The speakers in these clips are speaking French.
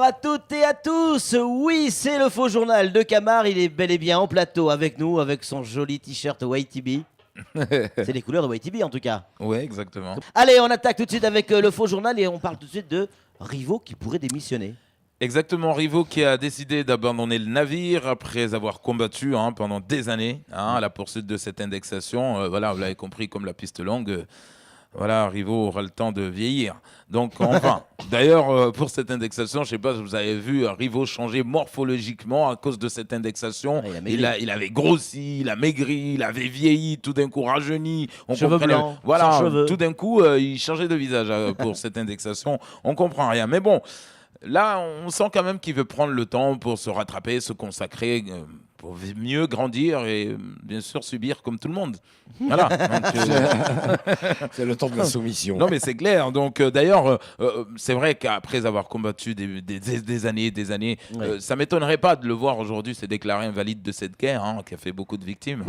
à toutes et à tous. Oui, c'est le faux journal de Camar. Il est bel et bien en plateau avec nous, avec son joli t-shirt YTB. C'est les couleurs de YTB en tout cas. Ouais, exactement. Allez, on attaque tout de suite avec le faux journal et on parle tout de suite de Rivaux qui pourrait démissionner. Exactement, Rivaux qui a décidé d'abandonner le navire après avoir combattu pendant des années à la poursuite de cette indexation. Voilà, vous l'avez compris, comme la piste longue. Voilà, Rivaux aura le temps de vieillir. Donc, enfin, d'ailleurs, pour cette indexation, je ne sais pas si vous avez vu Rivaux changer morphologiquement à cause de cette indexation. Il avait grossi, il a maigri, il avait vieilli, tout d'un coup rajeuni. Cheveux blancs, voilà, sans cheveux. tout d'un coup, il changeait de visage pour cette indexation. On ne comprend rien. Mais bon, là, on sent quand même qu'il veut prendre le temps pour se rattraper, se consacrer, pour mieux grandir et bien sûr subir comme tout le monde. Voilà. Donc, c'est le temps de la soumission. Non mais c'est clair. Donc d'ailleurs, c'est vrai qu'après avoir combattu des années, Ouais. ça m'étonnerait pas de le voir aujourd'hui se déclarer invalide de cette guerre, qui a fait beaucoup de victimes.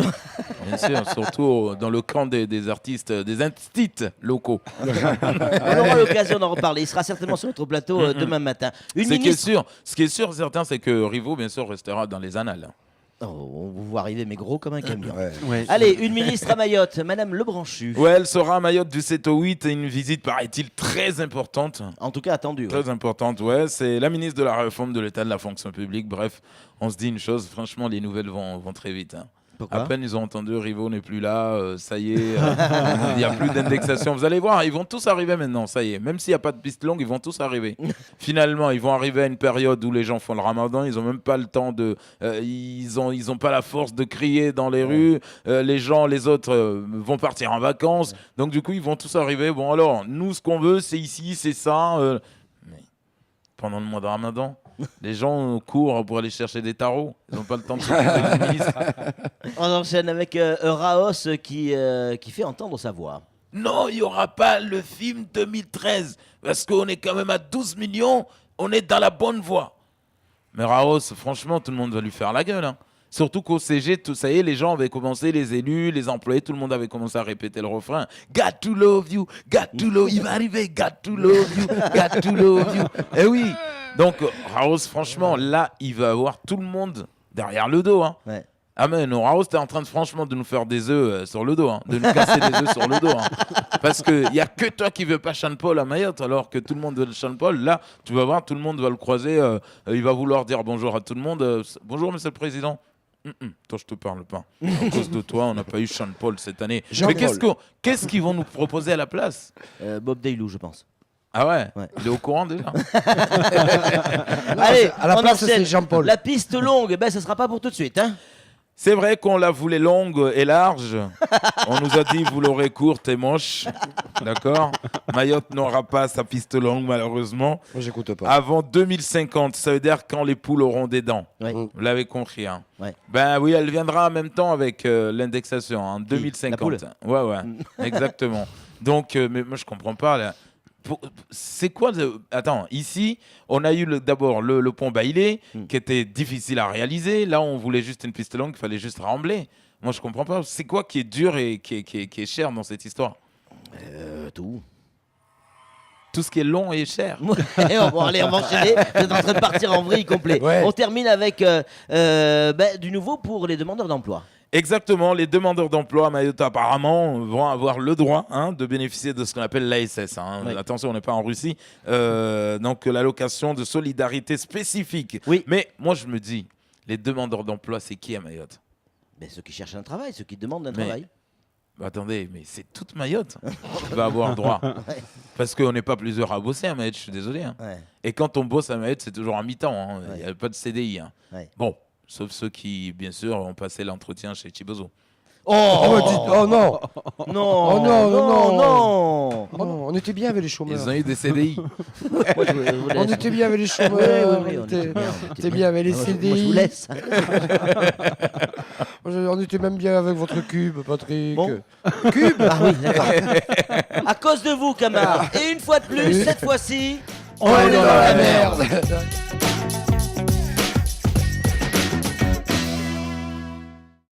Bien sûr, surtout dans le camp des artistes, des instits locaux. On aura l'occasion d'en reparler. Il sera certainement sur notre plateau demain matin. Ce qui est sûr, certain, c'est que Rivaux, bien sûr, restera dans les annales. Oh, on vous voit arriver, mais gros comme un camion. Ouais. Allez, une ministre à Mayotte, Madame Lebranchu. Ouais, elle sera à Mayotte du 7 au 8 et une visite, paraît-il, très importante. En tout cas, attendue. Très importante, ouais. C'est la ministre de la réforme de l'État de la fonction publique. Bref, on se dit une chose, franchement, les nouvelles vont très vite. Pourquoi ? À peine ils ont entendu Rivaux n'est plus là, ça y est, il n'y a plus d'indexation. Vous allez voir, ils vont tous arriver maintenant, ça y est. Même s'il n'y a pas de piste longue, ils vont tous arriver. Finalement, ils vont arriver à une période où les gens font le ramadan, ils n'ont même pas le temps de... ils ont pas la force de crier dans les rues, les autres vont partir en vacances. Donc du coup, ils vont tous arriver. Bon alors, nous, ce qu'on veut, c'est ici, c'est ça. Mais pendant le mois de ramadan, les gens courent pour aller chercher des tarots. Ils n'ont pas le temps de chercher des ministres. On enchaîne avec Raos qui fait entendre sa voix. Non, il n'y aura pas le film 2013. Parce qu'on est quand même à 12 millions. On est dans la bonne voie. Mais Raos, franchement, tout le monde va lui faire la gueule. Surtout qu'au CG, ça y est, les gens avaient commencé, les élus, les employés, tout le monde avait commencé à répéter le refrain. Got to love you, got to love you. Il va arriver, got to love you, got to love you. Eh oui. Donc, Raos, franchement, là, il va avoir tout le monde derrière le dos. Ouais. Ah mais non, Raos, t'es en train de franchement de nous faire des œufs sur le dos, de nous casser des œufs sur le dos. Parce qu'il n'y a que toi qui veux pas Sean Paul à Mayotte, alors que tout le monde veut le Sean Paul. Là, tu vas voir, tout le monde va le croiser. Il va vouloir dire bonjour à tout le monde. Bonjour, monsieur le président. Toi, je te parle pas. À cause de toi, on n'a pas eu Sean Paul cette année. Mais qu'est-ce qu'ils vont nous proposer à la place ? Bob Dailou, je pense. Ah ouais, Ouais. Il est au courant déjà. Allez, à la on place, enchaîne. c'est Jean-Paul. La piste longue, ça sera pas pour tout de suite. C'est vrai qu'on la voulait longue et large. On nous a dit vous l'aurez courte et moche. D'accord ? Mayotte n'aura pas sa piste longue malheureusement. Moi, j'écoute pas. Avant 2050, ça veut dire quand les poules auront des dents. Ouais. Vous l'avez compris. Ouais. Ben oui, elle viendra en même temps avec l'indexation en 2050. Ouais, exactement. Donc, mais moi je comprends pas là. C'est quoi Attends, ici, on a eu d'abord le pont Bailey, qui était difficile à réaliser. Là, on voulait juste une piste longue, il fallait juste rembler. Moi, je comprends pas. C'est quoi qui est dur et qui est cher dans cette histoire ? Tout. Tout ce qui est long et cher. Et on va enchaîner. Vous êtes en train de partir en vrille complet. Ouais. On termine avec du nouveau pour les demandeurs d'emploi. Exactement, les demandeurs d'emploi à Mayotte apparemment vont avoir le droit de bénéficier de ce qu'on appelle l'ASS. Oui. Attention, on n'est pas en Russie. Donc l'allocation de solidarité spécifique. Oui. Mais moi je me dis, les demandeurs d'emploi, c'est qui à Mayotte ? Ceux qui cherchent un travail, ceux qui demandent un Mais- travail. Attendez, mais c'est toute Mayotte qui va avoir droit. Parce qu'on n'est pas plusieurs à bosser à Mayotte, je suis désolé. Ouais. Et quand on bosse à Mayotte, c'est toujours à mi-temps. Il n'y a pas de CDI. Ouais. Bon, sauf ceux qui, bien sûr, ont passé l'entretien chez Chibozo. Oh non Non, Oh non, non, non. Oh non, on était bien avec les chômeurs. Ils ont eu des CDI. Moi, je vous laisse. On était bien avec les chômeurs. Oui, on on était était bien avec les Moi, je vous CDI. laisse. On était même bien avec votre cube, Patrick. Bon. Cube Ah oui, d'accord. À cause de vous, Camar. Et une fois de plus, cette fois-ci, On est dans la merde